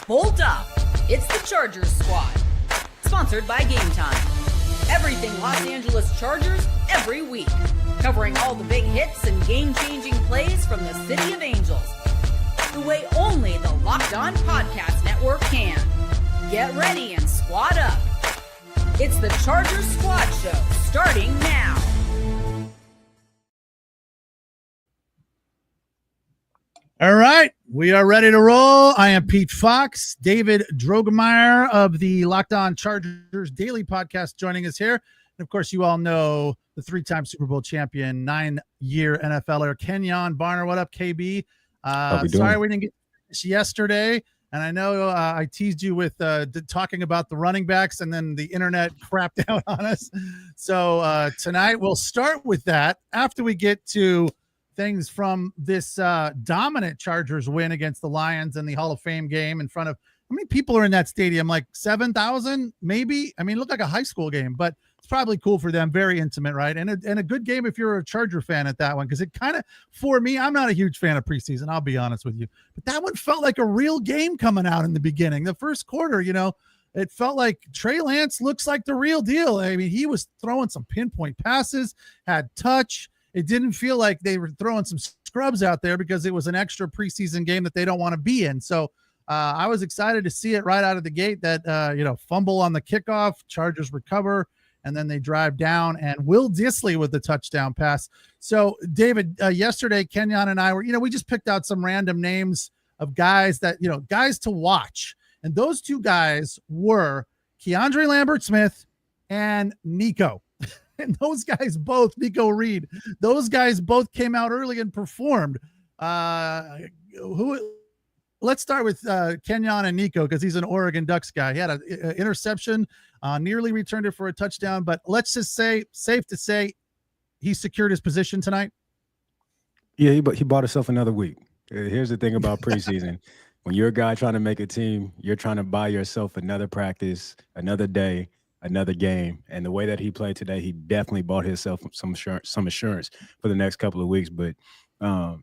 Bolt up! It's the Chargers Squad. Sponsored by Game Time. Everything Los Angeles Chargers every week. Covering all the big hits and game-changing plays from the City of Angels. The way only the Locked On Podcast Network can. Get ready and squad up. It's the Chargers Squad Show, starting now. All right, we are ready to roll. I am Pete Fox, David Drogemeyer of the Locked On Chargers Daily Podcast joining us here. And of course, you all know the three-time Super Bowl champion, 9-year NFLer, Kenyon Barner. What up, KB? Sorry we didn't get this yesterday. And I know I teased you with talking about the running backs, and then the internet crapped out on us. So tonight we'll start with that after we get to things from this dominant Chargers win against the Lions in the Hall of Fame game in front of, how many people are in that stadium? Like 7,000 maybe? I mean, it looked like a high school game, but it's probably cool for them. Very intimate, right? And a good game if you're a Charger fan at that one, because it kind of, for me, I'm not a huge fan of preseason, I'll be honest with you. But that one felt like a real game coming out in the beginning. The first quarter, you know, it felt like Trey Lance looks like the real deal. I mean, he was throwing some pinpoint passes, had touch. It didn't feel like they were throwing some scrubs out there because it was an extra preseason game that they don't want to be in. So I was excited to see it right out of the gate that, fumble on the kickoff, Chargers recover, and then they drive down, and Will Dissly with the touchdown pass. So, David, yesterday, Kenyon and I were, we just picked out some random names of guys that, guys to watch. And those two guys were KEANDRE Lambert Smith and Nico. And those guys both, Nico Reed, those guys both came out early and performed. Let's start with Kenyon and Nico, because he's an Oregon Ducks guy. He had an interception, nearly returned it for a touchdown, but let's just say, safe to say, he secured his position tonight. Yeah, he bought himself another week. Here's the thing about preseason. When you're a guy trying to make a team, you're trying to buy yourself another practice, another day, another game. And the way that he played today, he definitely bought himself some assurance for the next couple of weeks. But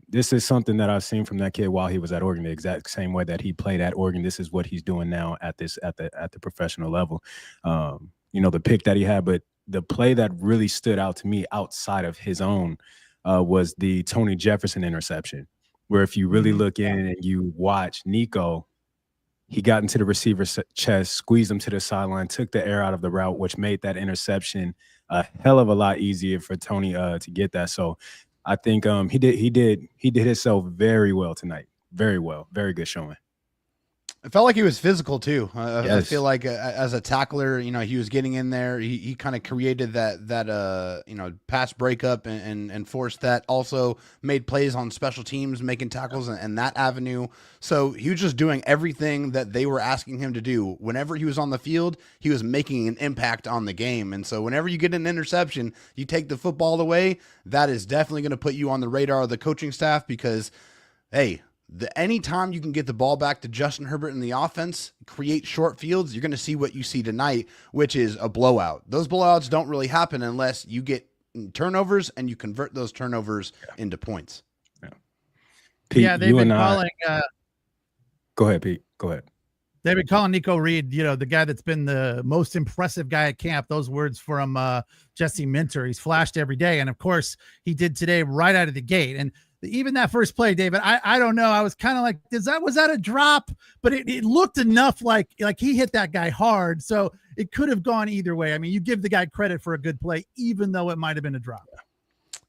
this is something that I've seen from that kid while he was at Oregon, the exact same way that he played at Oregon. This is what he's doing now at the professional level. The pick that he had, but the play that really stood out to me outside of his own was the Tony Jefferson interception, where if you really look in and you watch Nico, he got into the receiver's chest, squeezed him to the sideline, took the air out of the route, which made that interception a hell of a lot easier for Tony to get that. So I think he did himself very well tonight. Very well. Very good showing. It felt like he was physical too. Yes. I feel like as a tackler, he was getting in there. He kind of created that pass breakup and forced that. Also made plays on special teams, making tackles and that avenue. So he was just doing everything that they were asking him to do. Whenever he was on the field, he was making an impact on the game. And so whenever you get an interception, you take the football away, that is definitely going to put you on the radar of the coaching staff, because, hey, anytime you can get the ball back to Justin Herbert in the offense, create short fields, you're going to see what you see tonight, which is a blowout. Those blowouts don't really happen unless you get turnovers and you convert those turnovers into points. Yeah, Pete, they've been calling. Go ahead, Pete. Go ahead. They've been calling Nico Reed, the guy that's been the most impressive guy at camp. Those words from Jesse Minter. He's flashed every day. And, of course, he did today right out of the gate. And even that first play, David, I don't know. I was kind of like, was that a drop? But it looked enough like he hit that guy hard. So it could have gone either way. I mean, you give the guy credit for a good play, even though it might have been a drop.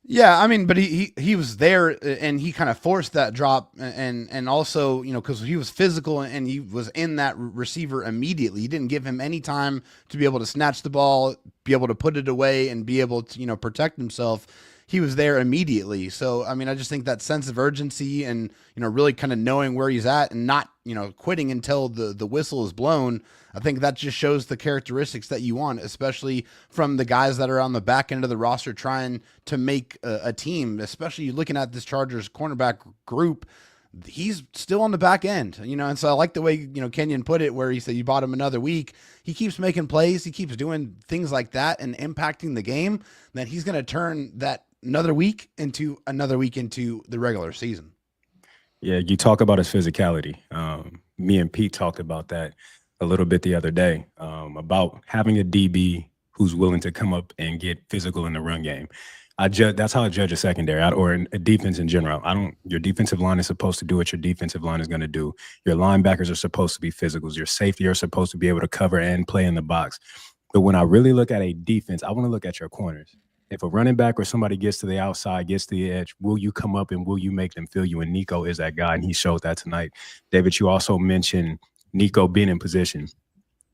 Yeah, I mean, but he was there and he kind of forced that drop, and also, because he was physical and he was in that receiver immediately. He didn't give him any time to be able to snatch the ball, be able to put it away, and be able to, protect himself. He was there immediately. So, I mean, I just think that sense of urgency and, really kind of knowing where he's at and not, quitting until the whistle is blown. I think that just shows the characteristics that you want, especially from the guys that are on the back end of the roster trying to make a team, especially looking at this Chargers cornerback group. He's still on the back end, and so I like the way, Kenyon put it, where he said you bought him another week. He keeps making plays. He keeps doing things like that and impacting the game. Then he's going to turn that another week into the regular season. Yeah, you talk about his physicality. me and Pete talked about that a little bit the other day, about having a DB who's willing to come up and get physical in the run game. That's how I judge a secondary or a defense in general. Your defensive line is supposed to do what your defensive line is going to do. Your linebackers are supposed to be physicals. Your safety are supposed to be able to cover and play in the box. But when I really look at a defense, I want to look at your corners. If a running back or somebody gets to the outside, gets to the edge, will you come up and will you make them feel you? And Nico is that guy, and he showed that tonight. David, you also mentioned Nico being in position.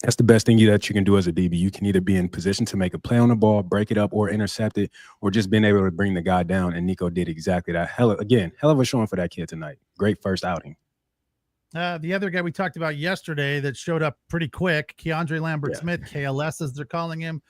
That's the best thing that you can do as a DB. You can either be in position to make a play on the ball, break it up, or intercept it, or just being able to bring the guy down. And Nico did exactly that. Hell of a showing for that kid tonight. Great first outing. The other guy we talked about yesterday that showed up pretty quick, KEANDRE Lambert Smith, KLS as they're calling him,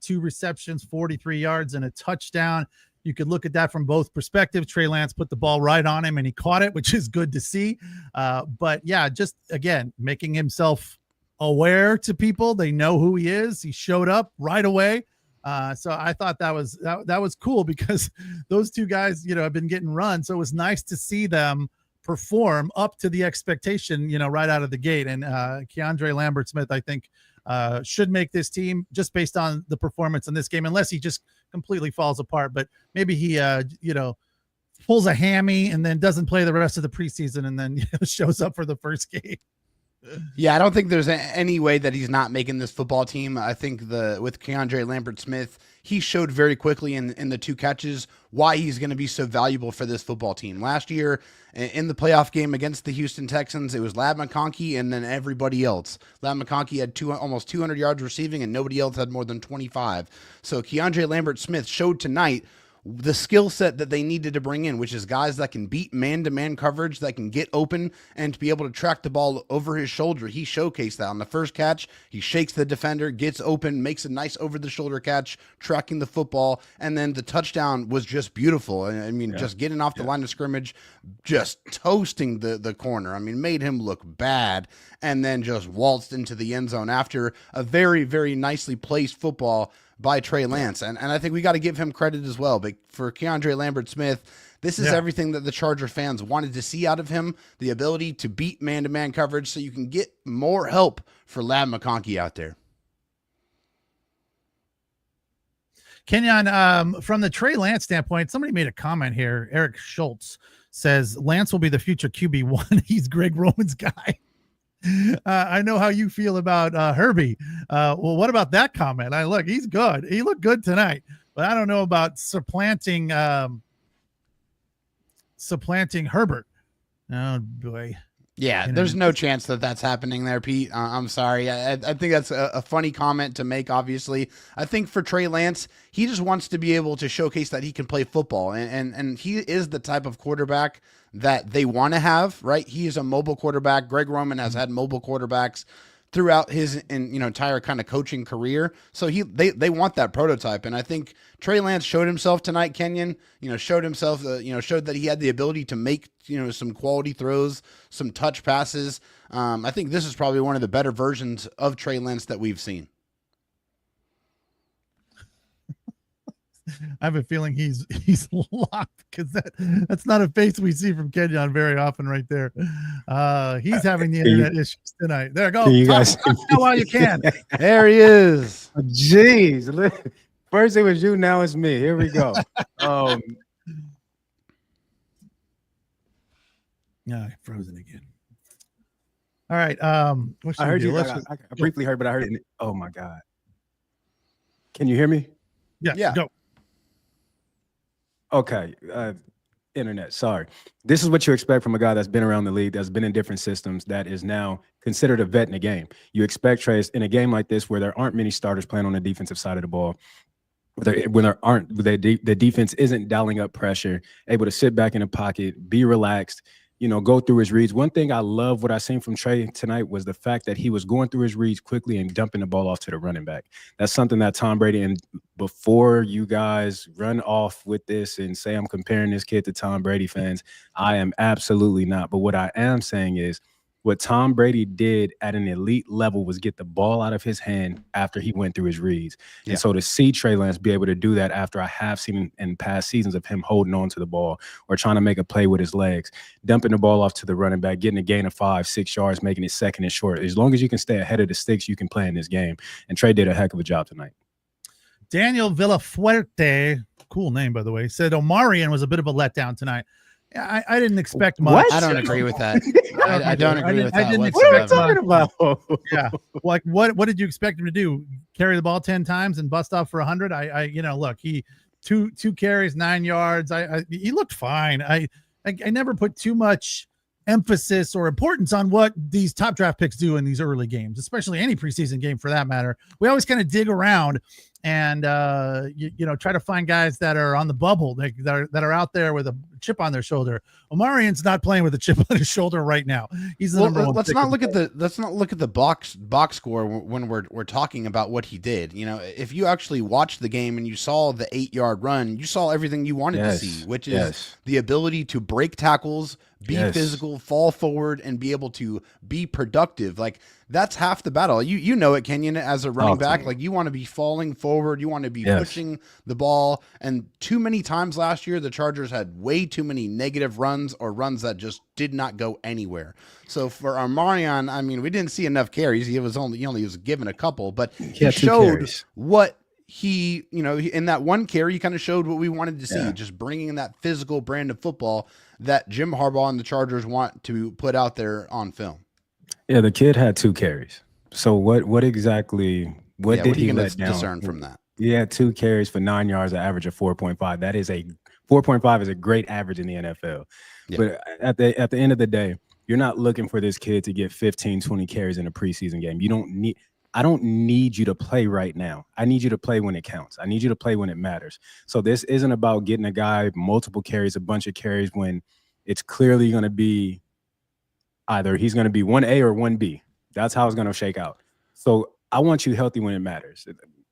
2 receptions, 43 yards, and a touchdown. You could look at that from both perspectives. Trey Lance put the ball right on him, and he caught it, which is good to see. But, yeah, just, again, making himself aware to people. They know who he is. He showed up right away. So I thought that was cool because those two guys, have been getting run. So it was nice to see them perform up to the expectation, right out of the gate. And KEANDRE Lambert Smith, I think, should make this team just based on the performance in this game, unless he just completely falls apart. But maybe he, pulls a hammy and then doesn't play the rest of the preseason and then shows up for the first game. Yeah, I don't think there's any way that he's not making this football team. I think with KEANDRE Lambert Smith, he showed very quickly in the 2 catches why he's going to be so valuable for this football team. Last year in the playoff game against the Houston Texans, it was Ladd McConkey and then everybody else. Ladd McConkey had almost 200 yards receiving and nobody else had more than 25. So KEANDRE Lambert Smith showed tonight the skill set that they needed to bring in, which is guys that can beat man-to-man coverage, that can get open and to be able to track the ball over his shoulder. He showcased that on the first catch. He shakes the defender, gets open, makes a nice over-the-shoulder catch, tracking the football, and then the touchdown was just beautiful. I mean, just getting off the line of scrimmage, just toasting the corner. I mean, made him look bad, and then just waltzed into the end zone after a very, very nicely placed football by Trey Lance. And I think we got to give him credit as well. But for KEANDRE Lambert Smith, this is everything that the Charger fans wanted to see out of him, the ability to beat man-to-man coverage so you can get more help for Ladd McConkey out there. Kenyon, from the Trey Lance standpoint, somebody made a comment here. Eric Schultz says Lance will be the future QB1. He's Greg Roman's guy. I know how you feel about Herbie. Well, what about that comment? Look, he's good. He looked good tonight, but I don't know about supplanting Herbert. Oh boy. Yeah, there's no chance that that's happening there, Pete. I'm sorry. I think that's a funny comment to make, obviously. I think for Trey Lance, he just wants to be able to showcase that he can play football. And he is the type of quarterback that they want to have, right? He is a mobile quarterback. Greg Roman has had mobile quarterbacks throughout his entire kind of coaching career. So they want that prototype. And I think Trey Lance showed himself tonight, Kenyon, showed himself, showed that he had the ability to make, some quality throws, some touch passes. I think this is probably one of the better versions of Trey Lance that we've seen. I have a feeling he's locked because that's not a face we see from Kenyon very often right there. He's having the internet issues tonight. There, go. You guys talk while you can. There he is. Jeez. First it was you, now it's me. Here we go. Yeah, frozen again. All right. What I heard do? you. I briefly heard, but I heard it. Oh my God. Can you hear me? Yeah. Go. Okay. Internet. Sorry. This is what you expect from a guy that's been around the league, that's been in different systems, that is now considered a vet in a game. You expect Trey in a game like this where there aren't many starters playing on the defensive side of the ball, the defense isn't dialing up pressure, able to sit back in the pocket, be relaxed, go through his reads. One thing I love what I seen from Trey tonight was the fact that he was going through his reads quickly and dumping the ball off to the running back. That's something that Tom Brady, and before you guys run off with this and say I'm comparing this kid to Tom Brady fans, I am absolutely not. But what I am saying is What Tom Brady did at an elite level was get the ball out of his hand after he went through his reads. Yeah. And so to see Trey Lance be able to do that after I have seen in past seasons of him holding on to the ball or trying to make a play with his legs, dumping the ball off to the running back, getting a gain of 5-6 yards, making it second and short. As long as you can stay ahead of the sticks, you can play in this game. And Trey did a heck of a job tonight. Daniel Villafuerte, cool name, by the way, said Omarion was a bit of a letdown tonight. I didn't expect much. What? I don't agree with that. I don't agree with that. I didn't whatsoever. expect What are we talking about? Yeah. Like what did you expect him to do? Carry the ball 10 times and bust off for 100? Look, he two carries, 9 yards. He looked fine. I never put too much emphasis or importance on what these top draft picks do in these early games, especially any preseason game for that matter. We always kind of dig around and try to find guys that are on the bubble, that are out there with a chip on their shoulder. Omarion's not playing with a chip on his shoulder right now. He's the number one. Let's not look at the box score when we're talking about what he did. You know, if you actually watched the game and you saw the 8-yard run, you saw everything you wanted to see, which is the ability to break tackles, be physical, fall forward, and be able to be productive. Like, that's half the battle. You know it, Kenyon, as a running back. Like, you want to be falling forward, you want to be pushing the ball. And too many times last year, the Chargers had way too many negative runs or runs that just did not go anywhere. So for Omarion, I mean, we didn't see enough carries. He only was given a couple, but he showed what he, in that one carry, he kind of showed what we wanted to see, just bringing that physical brand of football that Jim Harbaugh and the Chargers want to put out there on film. Yeah, the kid had 2 carries. So what exactly did he let down? Discern from that? He had 2 carries for 9 yards, an average of 4.5. That is 4.5 is a great average in the NFL. Yeah. But at the end of the day, you're not looking for this kid to get 15, 20 carries in a preseason game. I don't need you to play right now. I need you to play when it counts. I need you to play when it matters. So this isn't about getting a guy multiple carries, a bunch of carries when it's clearly going to be either he's going to be 1A or 1B. That's how it's going to shake out. So I want you healthy when it matters.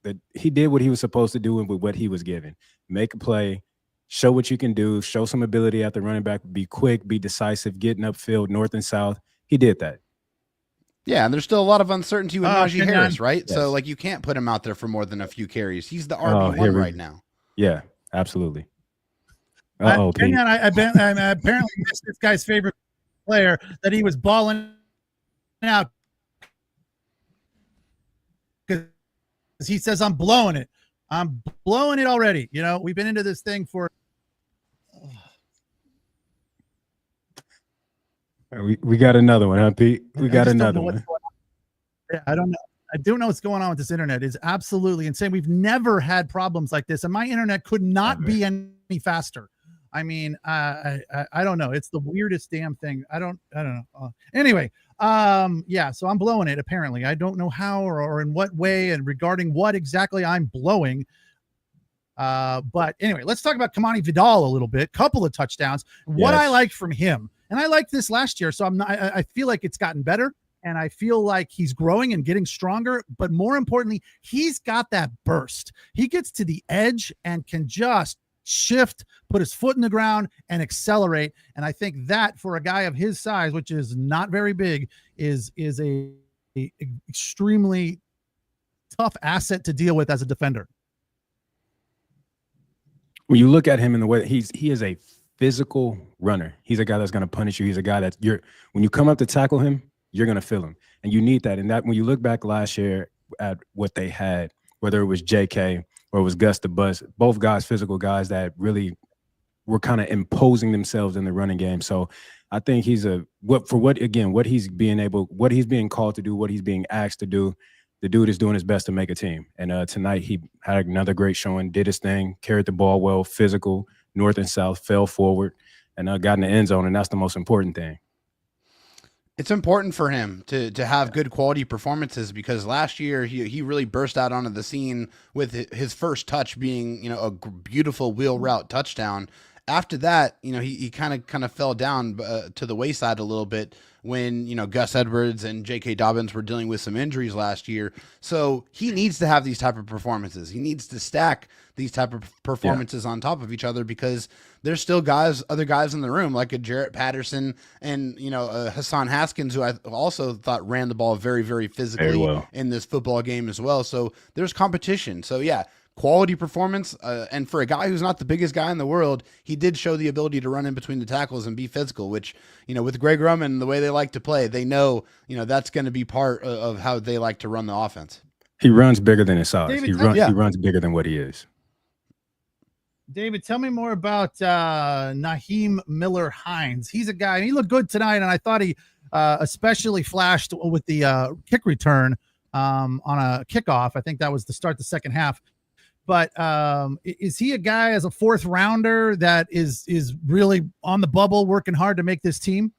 That he did what he was supposed to do with what he was given. Make a play, show what you can do, show some ability at the running back, be quick, be decisive, getting upfield, north and south. He did that. Yeah, and there's still a lot of uncertainty with Najee Harris, right? Yes. So, you can't put him out there for more than a few carries. He's the RB1 right now. Yeah, absolutely. Kenyon, I apparently missed this guy's favorite player, that he was balling out because he says, I'm blowing it. I'm blowing it already. We've been into this thing for we got another one, huh, Pete? We got another one. Yeah, I don't know. I don't know what's going on with this internet. It's absolutely insane. We've never had problems like this, and my internet could not be any faster. I mean, I don't know. It's the weirdest damn thing. I don't know. Anyway, so I'm blowing it, apparently. I don't know how or in what way and regarding what exactly I'm blowing. But anyway, let's talk about Kamani Vidal a little bit. Couple of touchdowns. What I liked from him, and I liked this last year, so I feel like it's gotten better, and I feel like he's growing and getting stronger. But more importantly, he's got that burst. He gets to the edge and can just shift, put his foot in the ground, and accelerate. And I think that for a guy of his size, which is not very big, is a extremely tough asset to deal with as a defender. When you look at him in the way he is a physical runner. He's a guy that's going to punish you. He's a guy that when you come up to tackle him, you're going to feel him. And you need that. And that when you look back last year at what they had, whether it was JK or it was Gus the Bus, both guys, physical guys that really were kind of imposing themselves in the running game. So I think he's what he's being called to do, what he's being asked to do. The dude is doing his best to make a team. And tonight he had another great showing, did his thing, carried the ball well, physical, north and south, fell forward, and got in the end zone. And that's the most important thing. It's important for him to have good quality performances, because last year he really burst out onto the scene with his first touch being, a beautiful wheel route touchdown after that, he kind of fell down to the wayside a little bit when, Gus Edwards and J.K. Dobbins were dealing with some injuries last year. So he needs to have these type of performances. He needs to stack these type of performances on top of each other, because there's still other guys in the room, like a Jarrett Patterson and, Hassan Haskins, who I also thought ran the ball very, very physically in this football game as well. So there's competition. So yeah, quality performance. And for a guy who's not the biggest guy in the world, he did show the ability to run in between the tackles and be physical, which, with Greg Roman, the way they like to play, they know, that's going to be part of how they like to run the offense. He runs bigger than his size. David, He runs bigger than what he is. David, tell me more about Naheem Miller-Hines. He's a guy, he looked good tonight, and I thought he especially flashed with the kick return on a kickoff. I think that was to start the second half. But is he a guy as a fourth rounder that is really on the bubble, working hard to make this team?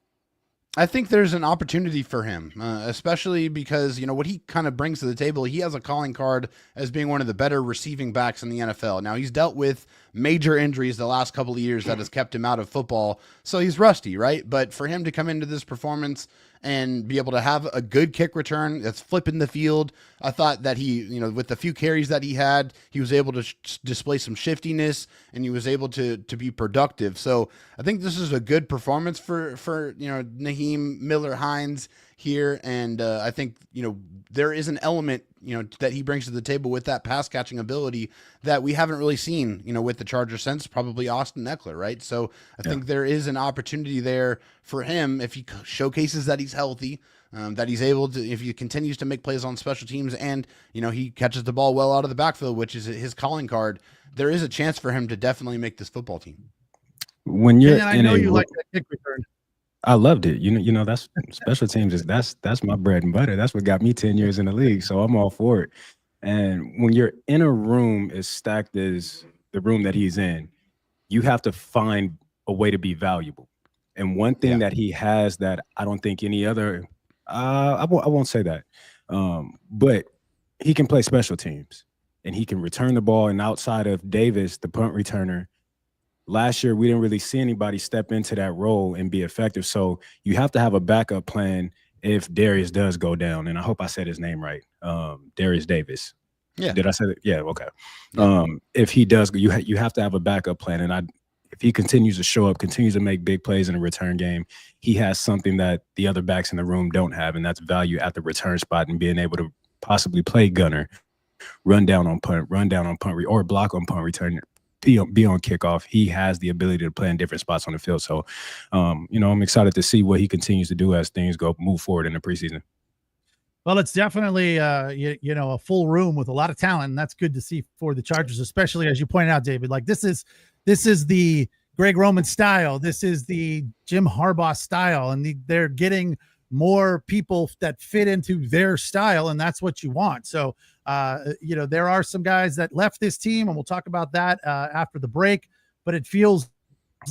I think there's an opportunity for him, especially because, what he kind of brings to the table, he has a calling card as being one of the better receiving backs in the NFL. Now, he's dealt with major injuries the last couple of years that has kept him out of football, so he's rusty, right? But for him to come into this performance and be able to have a good kick return that's flipping the field, I thought that he, with the few carries that he had, he was able to display some shiftiness, and he was able to be productive. So I think this is a good performance for Naheem Miller-Hines here. And I think, there is an element, that he brings to the table with that pass catching ability that we haven't really seen, with the Chargers since probably Austin Eckler, right? So I think there is an opportunity there for him if he showcases that he's healthy, that he's able to, if he continues to make plays on special teams, and, he catches the ball well out of the backfield, which is his calling card. There is a chance for him to definitely make this football team. When you're I know you like that kick return. I loved it. That's special teams that's my bread and butter. That's what got me 10 years in the league. So I'm all for it. And when you're in a room as stacked as the room that he's in, you have to find a way to be valuable. And one thing that he has that I don't think any other, I won't say that, but he can play special teams and he can return the ball. And outside of Davis, the punt returner, last year, we didn't really see anybody step into that role and be effective. So you have to have a backup plan if Darius does go down. And I hope I said his name right. Darius Davis. Yeah. Did I say it? Yeah. Okay. If he does, you have to have a backup plan. And if he continues to show up, continues to make big plays in a return game, he has something that the other backs in the room don't have. And that's value at the return spot and being able to possibly play gunner, run down on punt, or block on punt return, be on kickoff. He has the ability to play in different spots on the field. So, I'm excited to see what he continues to do as things move forward in the preseason. Well, it's definitely, a full room with a lot of talent, and that's good to see for the Chargers, especially as you pointed out, David. Like this is the Greg Roman style. This is the Jim Harbaugh style, and they're getting more people that fit into their style, and that's what you want. So, there are some guys that left this team, and we'll talk about that after the break, but it feels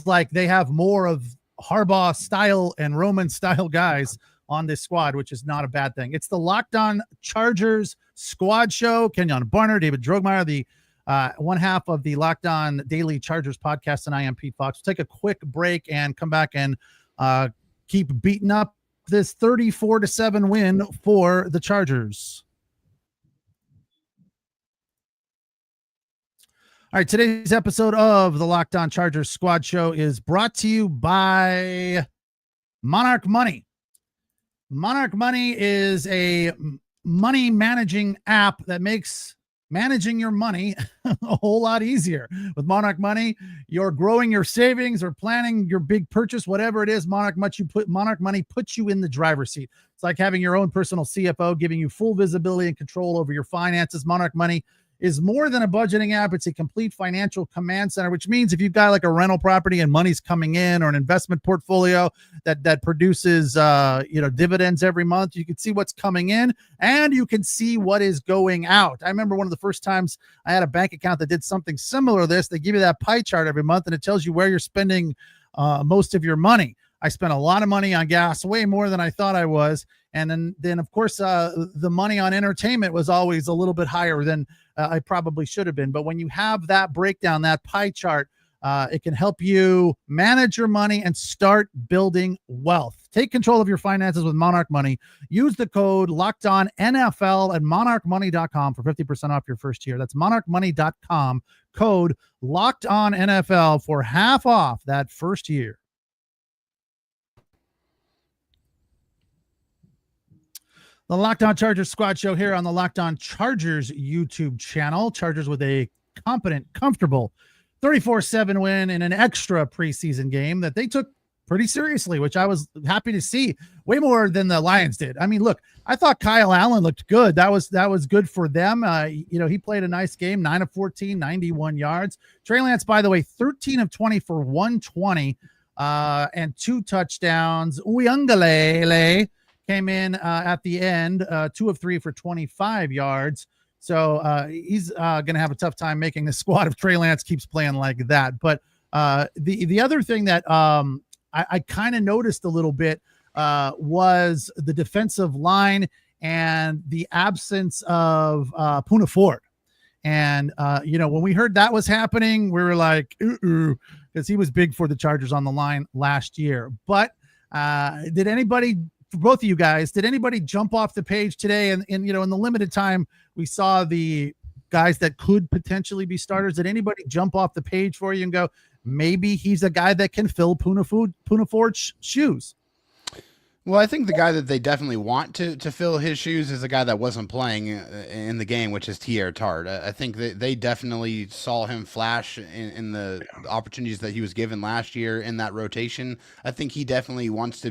like they have more of Harbaugh style and Roman style guys on this squad, which is not a bad thing. It's the Locked On Chargers Squad Show. Kenyon Barnner, David Drogmeyer, the one half of the Locked On Daily Chargers podcast, and I am Pete Fox. We'll take a quick break and come back and keep beating up this 34-7 win for the Chargers. All right, today's episode of the Locked On Chargers Squad Show is brought to you by Monarch Money. Monarch Money is a money managing app that makes managing your money a whole lot easier. With Monarch Money, you're growing your savings or planning your big purchase, whatever it is. Monarch Money puts you in the driver's seat. It's like having your own personal CFO, giving you full visibility and control over your finances. Monarch Money is more than a budgeting app. It's a complete financial command center, which means if you've got like a rental property and money's coming in, or an investment portfolio that produces dividends every month, you can see what's coming in and you can see what is going out. I remember one of the first times I had a bank account that did something similar to this. They give you that pie chart every month and it tells you where you're spending most of your money. I spent a lot of money on gas, way more than I thought I was. And then of course, the money on entertainment was always a little bit higher than I probably should have been. But when you have that breakdown, that pie chart It can help you manage your money and start building wealth. Take control of your finances with Monarch Money. Use the code LOCKEDONNFL at monarchmoney.com for 50% off your first year. That's monarchmoney.com, code LOCKEDONNFL for half off that first year. The Locked On Chargers Squad Show here on the Locked On Chargers YouTube channel. Chargers with a competent, comfortable 34-7 win in an extra preseason game that they took pretty seriously, which I was happy to see, way more than the Lions did. I mean, look, I thought Kyle Allen looked good. That was good for them. He played a nice game, 9 of 14, 91 yards. Trey Lance, by the way, 13 of 20 for 120 and 2 touchdowns. Uyunglele came in at the end, 2 of 3 for 25 yards. So he's going to have a tough time making the squad if Trey Lance keeps playing like that. But the other thing that I kind of noticed a little bit was the defensive line and the absence of Poona Ford. And, when we heard that was happening, we were like, because he was big for the Chargers on the line last year. But did anybody, for both of you guys, did anybody jump off the page today? And in the limited time we saw the guys that could potentially be starters, did anybody jump off the page for you and go, maybe he's a guy that can fill Poona Ford's shoes? Well, I think the guy that they definitely want to fill his shoes is a guy that wasn't playing in the game, which is Teair Tart. I think that they definitely saw him flash in the opportunities that he was given last year in that rotation. I think he definitely wants to,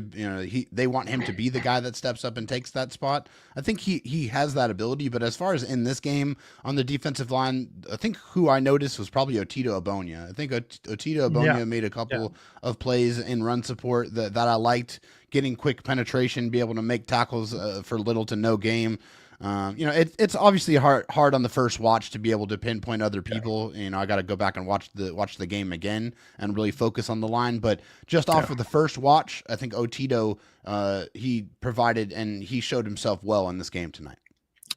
they want him to be the guy that steps up and takes that spot. I think he has that ability, but as far as in this game on the defensive line, I think who I noticed was probably Otito Ogbonnia. I think Otito Ogbonnia made a couple of plays in run support that I liked. Getting quick penetration, be able to make tackles for little to no game. It's obviously hard on the first watch to be able to pinpoint other people. I got to go back and watch the game again and really focus on the line. But just off of the first watch, I think Otito, he provided and he showed himself well in this game tonight.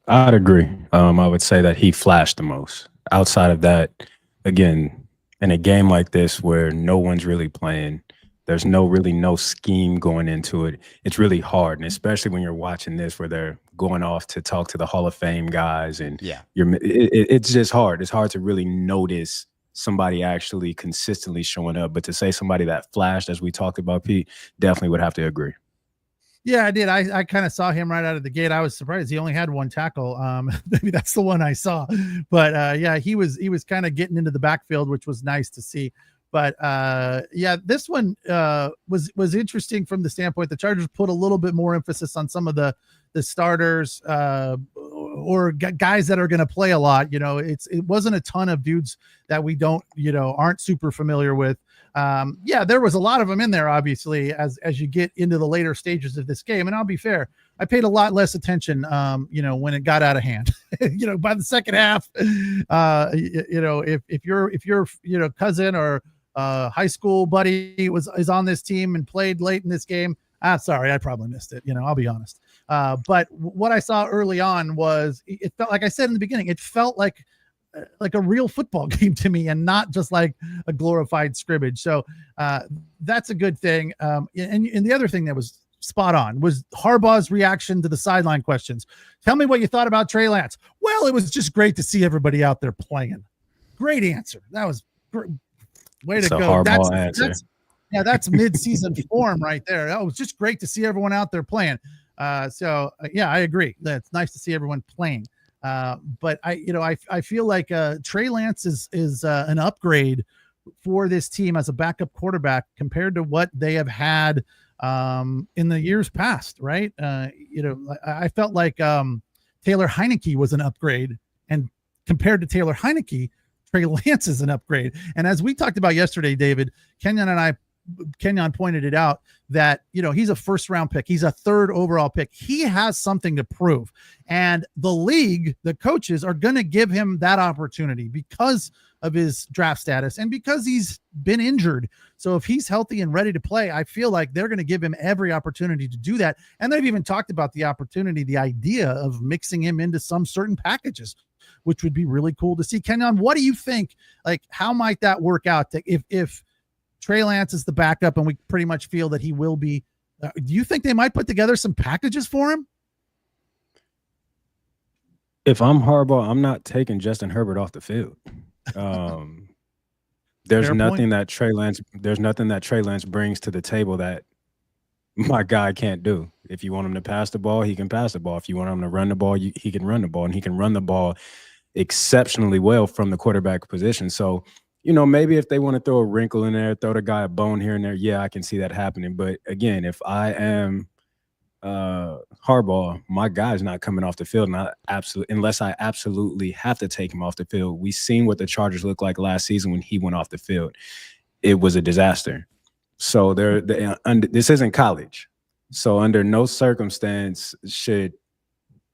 I'd agree. I would say that he flashed the most. Outside of that, again, in a game like this where no one's really playing, there's no scheme going into it. It's really hard, and especially when you're watching this where they're going off to talk to the Hall of Fame guys, and it's just hard. It's hard to really notice somebody actually consistently showing up. But to say somebody that flashed, as we talked about, Pete, definitely would have to agree. Yeah, I did. I kind of saw him right out of the gate. I was surprised he only had 1 tackle. Maybe that's the one I saw. But he was kind of getting into the backfield, which was nice to see. But this one was interesting from the standpoint the Chargers put a little bit more emphasis on some of the starters or guys that are going to play a lot. It wasn't a ton of dudes that we aren't super familiar with. There was a lot of them in there, obviously, as you get into the later stages of this game. And I'll be fair, I paid a lot less attention, when it got out of hand. By the second half, if your cousin or high school buddy is on this team and played late in this game, sorry, I probably missed it. I'll be honest. But what I saw early on was it felt like I said in the beginning, it felt like a real football game to me and not just like a glorified scrimmage. So that's a good thing. And the other thing that was spot on was Harbaugh's reaction to the sideline questions. Tell me what you thought about Trey Lance. Well, it was just great to see everybody out there playing. Great answer. That was great. Way to go. That's mid-season form right there. It was just great to see everyone out there playing. I agree. It's nice to see everyone playing. But I feel like Trey Lance is an upgrade for this team as a backup quarterback compared to what they have had in the years past, right? I felt like Taylor Heineke was an upgrade, and compared to Taylor Heineke, Trey Lance is an upgrade. And as we talked about yesterday, David, Kenyon pointed it out that, he's a first-round pick. He's a 3rd overall pick. He has something to prove. And the league, the coaches are going to give him that opportunity because of his draft status and because he's been injured. So if he's healthy and ready to play, I feel like they're going to give him every opportunity to do that. And they've even talked about the idea of mixing him into some certain packages which would be really cool to see. Kenyon, what do you think? Like, how might that work out if Trey Lance is the backup and we pretty much feel that he will be? Do you think they might put together some packages for him? If I'm Harbaugh, I'm not taking Justin Herbert off the field. There's nothing that Trey Lance brings to the table that my guy can't do. If you want him to pass the ball, he can pass the ball. If you want him to run the ball, he can run the ball, and he can run the ball exceptionally well from the quarterback position. So, maybe if they want to throw a wrinkle in there, throw the guy a bone here and there, yeah, I can see that happening. But again, if I am Harbaugh, my guy's not coming off the field, unless I absolutely have to take him off the field. We've seen what the Chargers looked like last season when he went off the field. It was a disaster. So this isn't college. So under no circumstance should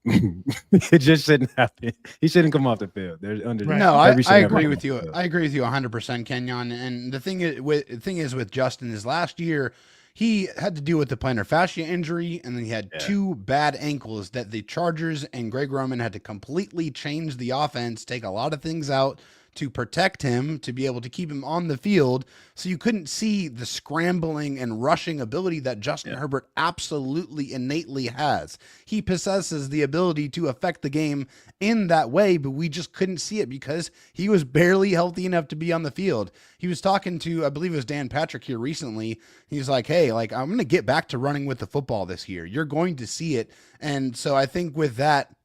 it just shouldn't happen. He shouldn't come off the field. I agree with you. I agree with you 100%, Kenyon. And the thing is with Justin is last year he had to deal with the plantar fascia injury, and then he had 2 bad ankles that the Chargers and Greg Roman had to completely change the offense, take a lot of things out to protect him, to be able to keep him on the field. So you couldn't see the scrambling and rushing ability that Justin Herbert absolutely innately has. He possesses the ability to affect the game in that way, but we just couldn't see it because he was barely healthy enough to be on the field. He was talking to, I believe it was Dan Patrick here recently. He's like, hey, I'm going to get back to running with the football this year. You're going to see it. And so I think with that,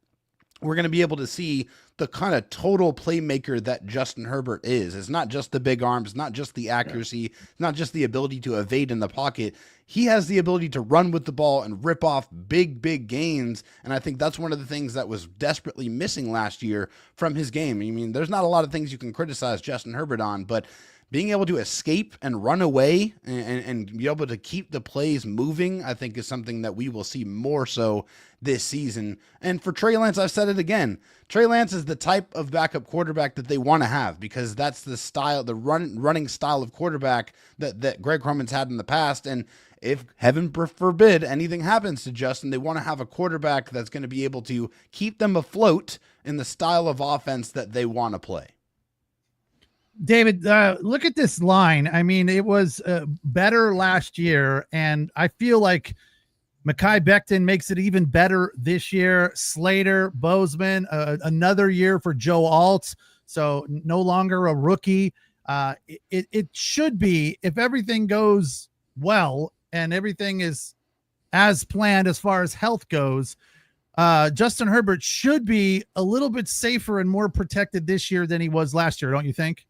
we're going to be able to see the kind of total playmaker that Justin Herbert is. It's not just the big arms, not just the accuracy, it's not just the ability to evade in the pocket. He has the ability to run with the ball and rip off big gains. And I think that's one of the things that was desperately missing last year from his game. I mean, there's not a lot of things you can criticize Justin Herbert on, but being able to escape and run away and be able to keep the plays moving, I think is something that we will see more so this season. And for Trey Lance, I've said it again, Trey Lance is the type of backup quarterback that they want to have, because that's the style, the running style of quarterback that Greg Roman's had in the past. And if heaven forbid anything happens to Justin, they want to have a quarterback that's going to be able to keep them afloat in the style of offense that they want to play. David, look at this line. I mean, it was better last year, and I feel like Mekhi Becton makes it even better this year. Slater, Bozeman, another year for Joe Alt, so no longer a rookie. It should be, if everything goes well and everything is as planned as far as health goes, Justin Herbert should be a little bit safer and more protected this year than he was last year, don't you think?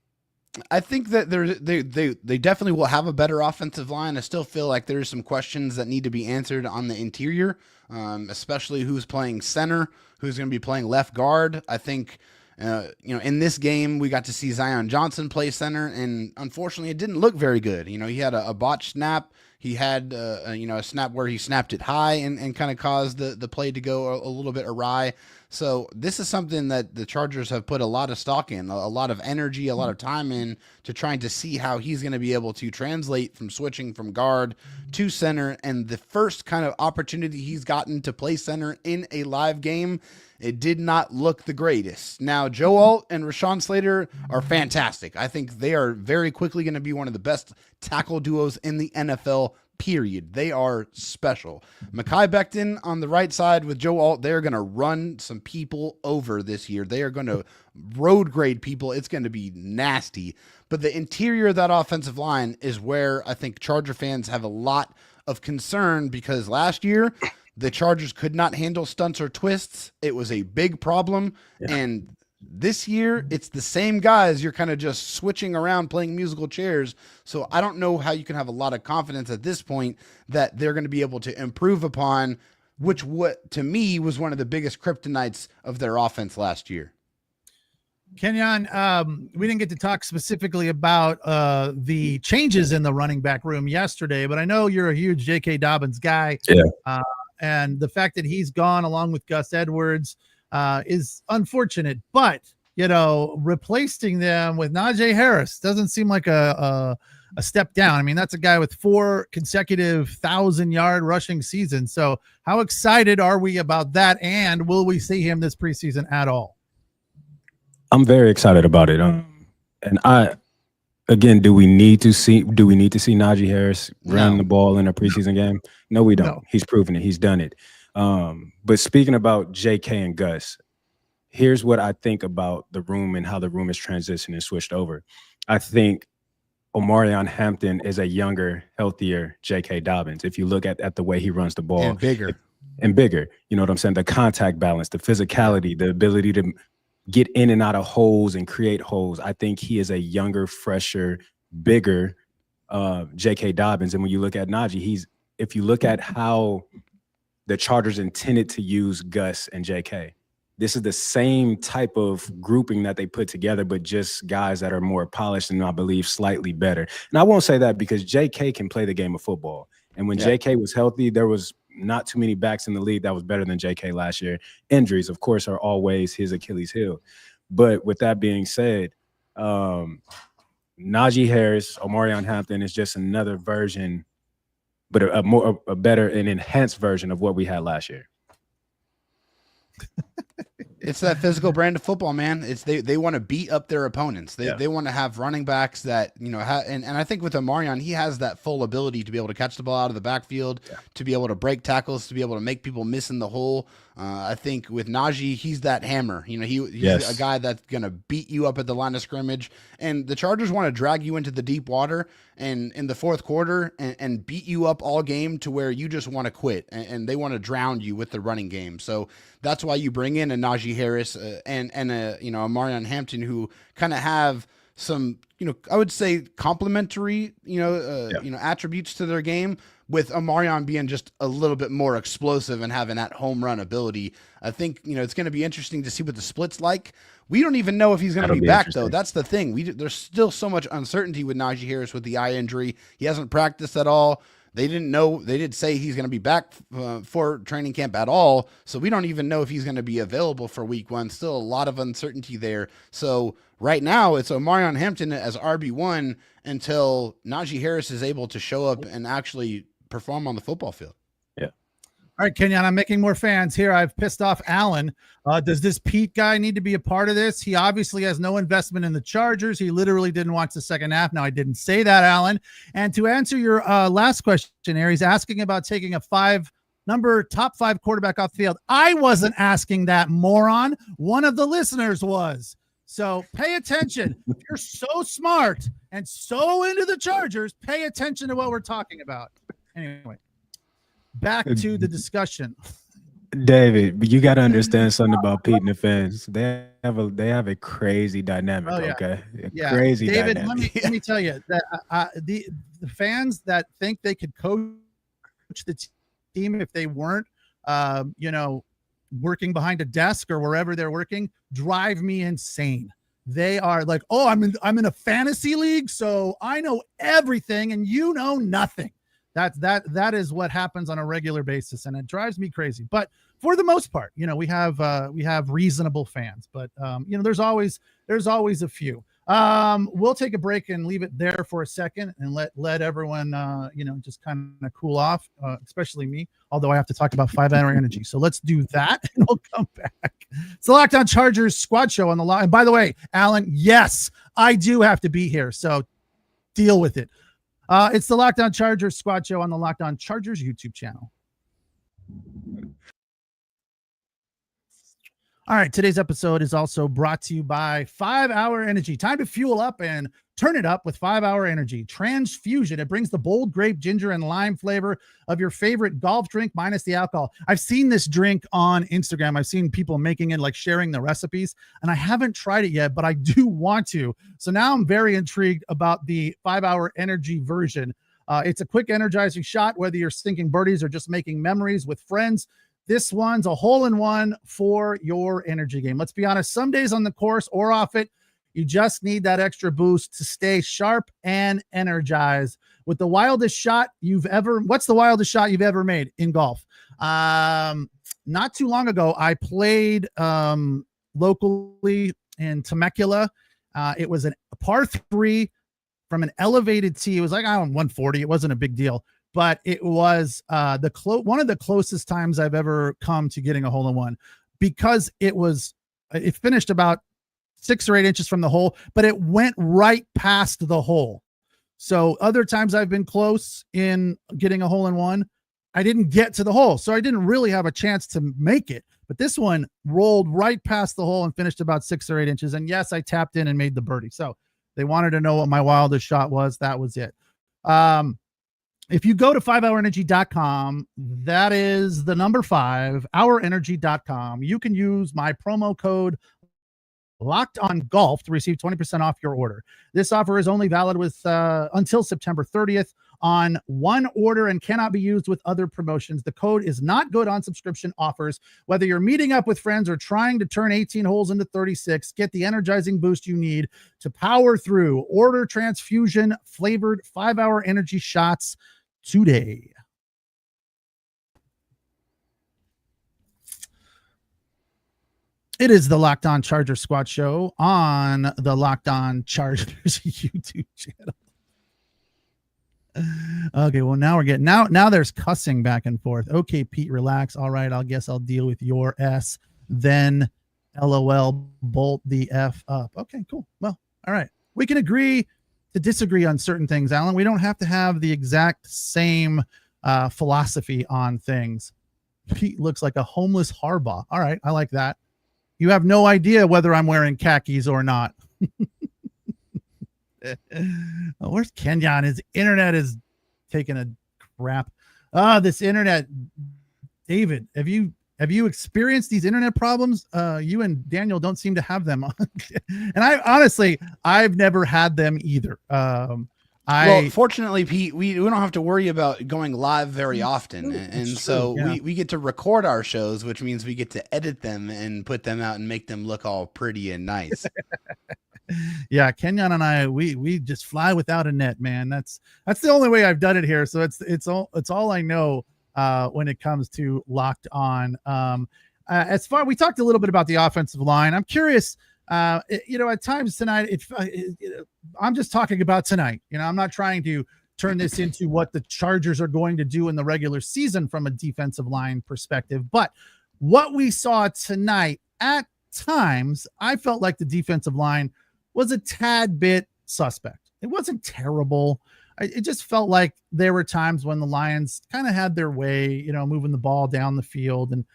I think that they definitely will have a better offensive line. I still feel like there's some questions that need to be answered on the interior, especially who's playing center, who's going to be playing left guard. I think, in this game, we got to see Zion Johnson play center, and unfortunately it didn't look very good. He had a botched snap. He had, a snap where he snapped it high and kind of caused the play to go a little bit awry. So this is something that the Chargers have put a lot of stock in, a lot of energy, a lot of time in to trying to see how he's going to be able to translate from switching from guard to center. And the first kind of opportunity he's gotten to play center in a live game, it did not look the greatest. Now, Joe Alt and Rashawn Slater are fantastic. I think they are very quickly going to be one of the best tackle duos in the NFL, period. They are special. Mekhi Becton on the right side with Joe Alt, they're going to run some people over this year. They are going to road grade people. It's going to be nasty. But the interior of that offensive line is where I think Charger fans have a lot of concern, because last year the Chargers could not handle stunts or twists. It was a big problem. Yeah. And this year, it's the same guys. You're kind of just switching around, playing musical chairs. So I don't know how you can have a lot of confidence at this point that they're going to be able to improve upon, which what to me was one of the biggest kryptonites of their offense last year. Kenyon, we didn't get to talk specifically about the changes in the running back room yesterday, but I know you're a huge J.K. Dobbins guy. Yeah. And the fact that he's gone along with Gus Edwards is unfortunate, but replacing them with Najee Harris doesn't seem like a step down. I mean, that's a guy with 4 consecutive 1,000-yard rushing seasons. So how excited are we about that? And will we see him this preseason at all? I'm very excited about it. And again, do we need to see Najee Harris run No. the ball in a preseason game? No, we don't. No. He's proven it. He's done it. But speaking about JK and Gus, here's what I think about the room and how the room is transitioned and switched over. I think OMARION HAMPTON is a younger, healthier J.K. Dobbins. If you look at the way he runs the ball. And bigger. You know what I'm saying? The contact balance, the physicality, the ability to get in and out of holes and create holes. I think he is a younger, fresher, bigger J.K. Dobbins. And when you look at Najee, if you look at how the Chargers intended to use Gus and J.K., this is the same type of grouping that they put together, but just guys that are more polished and I believe slightly better. And I won't say that because J.K. can play the game of football. And when J.K. was healthy, there was not too many backs in the league that was better than J.K. last year. Injuries, of course, are always his Achilles heel. But with that being said, Najee Harris, OMARION HAMPTON is just another version, but a better and enhanced version of what we had last year. It's that physical brand of football, man. It's they want to beat up their opponents. They want to have running backs that, you know, and I think with OMARION, he has that full ability to be able to catch the ball out of the backfield, to be able to break tackles, to be able to make people miss in the hole. I think with Najee, he's that hammer. You know, he's a guy that's going to beat you up at the line of scrimmage. And the Chargers want to drag you into the deep water and in the fourth quarter and beat you up all game to where you just want to quit. And they want to drown you with the running game. So that's why you bring in a Najee Harris and a, you know, OMARION HAMPTON, who kind of have some, you know, I would say complementary, you know, attributes to their game, with OMARION being just a little bit more explosive and having that home run ability. I think, you know, it's going to be interesting to see what the split's like. We don't even know if he's going to be back, though. That's the thing. There's still so much uncertainty with Najee Harris with the eye injury. He hasn't practiced at all. They didn't know. They did say he's going to be back for training camp at all. So we don't even know if he's going to be available for week one. Still a lot of uncertainty there. So right now it's OMARION HAMPTON as RB1 until Najee Harris is able to show up and actually perform on the football field. All right, Kenyon, I'm making more fans here. I've pissed off Alan. Does this Pete guy need to be a part of this? He obviously has no investment in the Chargers. He literally didn't watch the second half. Now, I didn't say that, Alan. And to answer your last question here, he's asking about taking a top five quarterback off the field. I wasn't asking that, moron. One of the listeners was. So pay attention. If you're so smart and so into the Chargers, pay attention to what we're talking about. Anyway, back to the discussion. David, you got to understand something about Pete and the fans. They have a crazy dynamic. Oh, yeah. Okay, Crazy David, dynamic. let me tell you that the fans that think they could coach the team if they weren't, working behind a desk or wherever they're working, drive me insane. They are like, oh, I'm in a fantasy league, so I know everything and you know nothing. That is what happens on a regular basis, and it drives me crazy. But for the most part, we have reasonable fans, but there's always a few. We'll take a break and leave it there for a second and let everyone just kind of cool off, especially me, although I have to talk about 5-hour energy. So let's do that and we'll come back. It's the Locked On Chargers squad show on the line. And by the way, Alan, yes, I do have to be here, so deal with it. It's the Locked On Chargers squad show on the Locked On Chargers YouTube channel. All right, today's episode is also brought to you by 5-Hour Energy. Time to fuel up and turn it up with 5-Hour Energy. Transfusion. It brings the bold grape, ginger, and lime flavor of your favorite golf drink minus the alcohol. I've seen this drink on Instagram. I've seen people making it, like sharing the recipes, and I haven't tried it yet, but I do want to. So now I'm very intrigued about the 5-Hour Energy version. It's a quick, energizing shot, whether you're stinking birdies or just making memories with friends. This one's a hole-in-one for your energy game. Let's be honest, some days on the course or off it, you just need that extra boost to stay sharp and energized. With the wildest shot what's the wildest shot you've ever made in golf? Not too long ago, I played locally in Temecula. It was a par 3 from an elevated tee. It was like, 140. It wasn't a big deal. But it was one of the closest times I've ever come to getting a hole-in-one, because it finished about 6 or 8 inches from the hole, but it went right past the hole. So other times I've been close in getting a hole in one, I didn't get to the hole. So I didn't really have a chance to make it. But this one rolled right past the hole and finished about 6 or 8 inches. And yes, I tapped in and made the birdie. So they wanted to know what my wildest shot was. That was it. If you go to 5hourenergy.com, that is the number 5, hourenergy.com. You can use my promo code Locked on Golf to receive 20% off your order. This offer is only valid with until September 30th on one order and cannot be used with other promotions. The code is not good on subscription offers. Whether you're meeting up with friends or trying to turn 18 holes into 36, get the energizing boost you need to power through. Order transfusion flavored 5-hour energy shots today. It is the Locked On Chargers Squad show on the Locked On Chargers YouTube channel. Okay, well now we're getting now there's cussing back and forth. Okay, Pete, relax. All right, I guess I'll deal with your S. Then LOL, bolt the F up. Okay, cool. Well, all right. We can agree to disagree on certain things, Alan. We don't have to have the exact same philosophy on things. Pete looks like a homeless Harbaugh. All right, I like that. You have no idea whether I'm wearing khakis or not. Oh, where's Kenyon? His internet is taking a crap. This internet. David, have you experienced these internet problems? You and Daniel don't seem to have them. And I've never had them either. Well, fortunately, Pete, we don't have to worry about going live very often. And so we get to record our shows, which means we get to edit them and put them out and make them look all pretty and nice. Yeah, Kenyon and I, we just fly without a net, man. That's the only way I've done it here. So it's all I know when it comes to Locked On. We talked a little bit about the offensive line. I'm curious. At times tonight, I'm just talking about tonight. I'm not trying to turn this into what the Chargers are going to do in the regular season from a defensive line perspective. But what we saw tonight, at times, I felt like the defensive line was a tad bit suspect. It wasn't terrible. It just felt like there were times when the Lions kind of had their way, moving the ball down the field. And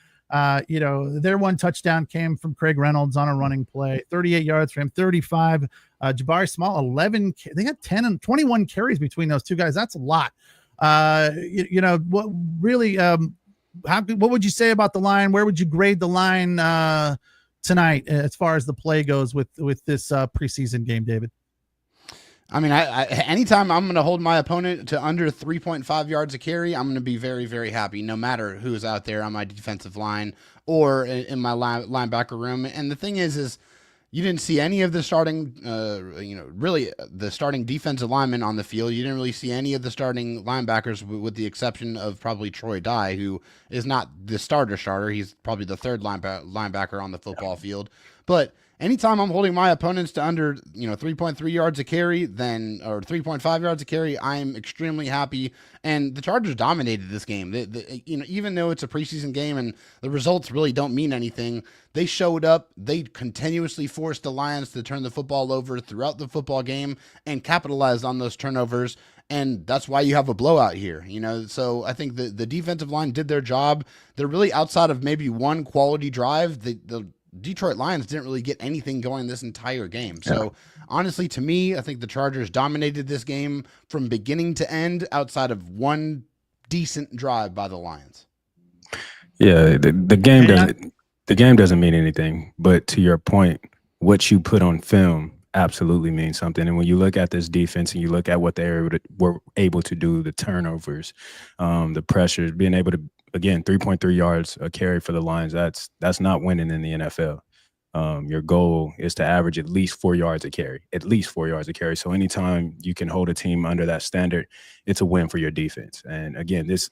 their one touchdown came from Craig Reynolds on a running play, 38 yards for him, 35. Jabari Small, 11. They had 10 and 21 carries between those two guys. That's a lot. What really, what would you say about the line? Where would you grade the line tonight as far as the play goes with this preseason game, David? I mean, I anytime I'm going to hold my opponent to under 3.5 yards a carry, I'm going to be very, very happy, no matter who's out there on my defensive line or in my linebacker room. And the thing is you didn't see any of the starting, really the starting defensive linemen on the field. You didn't really see any of the starting linebackers, with the exception of probably Troy Dye, who is not the starter. He's probably the third linebacker on the football field. But anytime I'm holding my opponents to under 3.3 yards a carry, or 3.5 yards a carry, I'm extremely happy. And the Chargers dominated this game. Even though it's a preseason game and the results really don't mean anything, they showed up. They continuously forced the Lions to turn the football over throughout the football game and capitalized on those turnovers. And that's why you have a blowout here, So I think the defensive line did their job. They're really, outside of maybe one quality drive, the Detroit Lions didn't really get anything going this entire game. So honestly, to me, I think the Chargers dominated this game from beginning to end, outside of one decent drive by the Lions. Yeah, the game doesn't mean anything, but to your point, what you put on film absolutely means something. And when you look at this defense and you look at what they were able to do, the turnovers, the pressures, being able to, again, 3.3 yards a carry for the Lions, that's not winning in the NFL. Your goal is to average at least 4 yards a carry, So anytime you can hold a team under that standard, it's a win for your defense. And again, this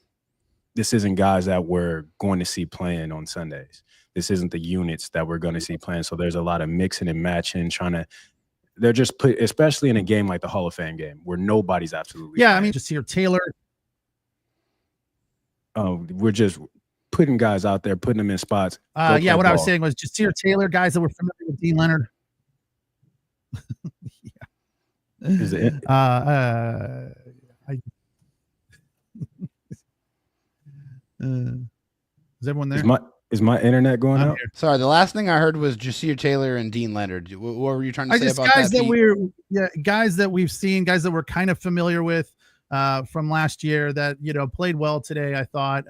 isn't guys that we're going to see playing on Sundays. This isn't the units that we're going to see playing. So there's a lot of mixing and matching, they're just especially in a game like the Hall of Fame game where nobody's absolutely playing. I mean, just here, Taylor. We're just putting guys out there, putting them in spots. What I was saying was Jasir Taylor, guys that were familiar with Dean Leonard. Is it? Is everyone there? Is my internet going out? Sorry, the last thing I heard was Jasir Taylor and Dean Leonard. What were you trying to say about guys that? Guys that we've seen, guys that we're kind of familiar with from last year that played well today. I thought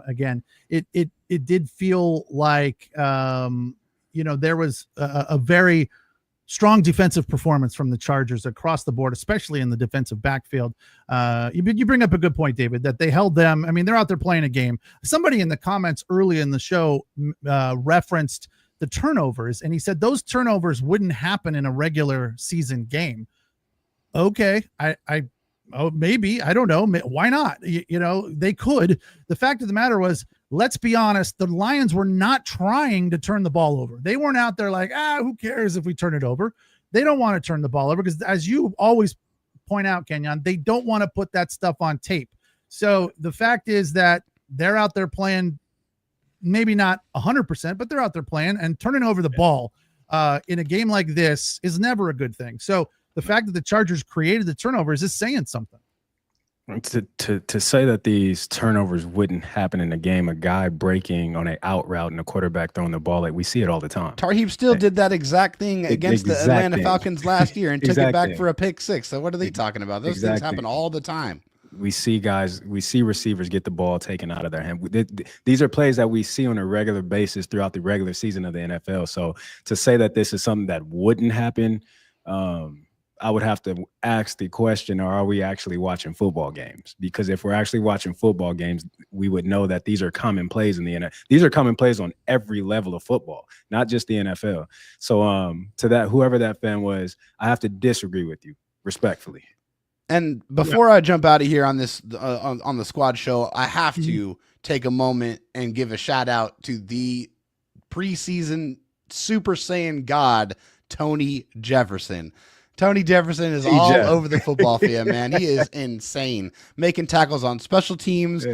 again, it did feel like there was a very strong defensive performance from the Chargers across the board, especially in the defensive backfield. You bring up a good point, David, that they held them. I mean, they're out there playing a game. Somebody in the comments early in the show referenced the turnovers, and he said those turnovers wouldn't happen in a regular season game. Okay, maybe, I don't know. Why not? They could. The fact of the matter was, let's be honest, the Lions were not trying to turn the ball over. They weren't out there like, who cares if we turn it over? They don't want to turn the ball over because, as you always point out, Kenyon, they don't want to put that stuff on tape. So the fact is that they're out there playing, maybe not 100%, but they're out there playing, and turning over the ball in a game like this is never a good thing. So the fact that the Chargers created the turnovers is saying something. To say that these turnovers wouldn't happen in a game, a guy breaking on an out route and a quarterback throwing the ball, like we see it all the time. Tarheeb still did that exact thing against the Atlanta Falcons last year and took it back for a pick six. So what are they talking about? Those things happen all the time. We see receivers get the ball taken out of their hand. These are plays that we see on a regular basis throughout the regular season of the NFL. So to say that this is something that wouldn't happen, I would have to ask the question, are we actually watching football games? Because if we're actually watching football games, we would know that these are common plays in the NFL. These are common plays on every level of football, not just the NFL. So to that, whoever that fan was, I have to disagree with you respectfully. And before I jump out of here on this on the squad show, I have to take a moment and give a shout out to the preseason Super Saiyan God, Tony Jefferson. Tony Jefferson is all over the football field, man. He is insane. Making tackles on special teams,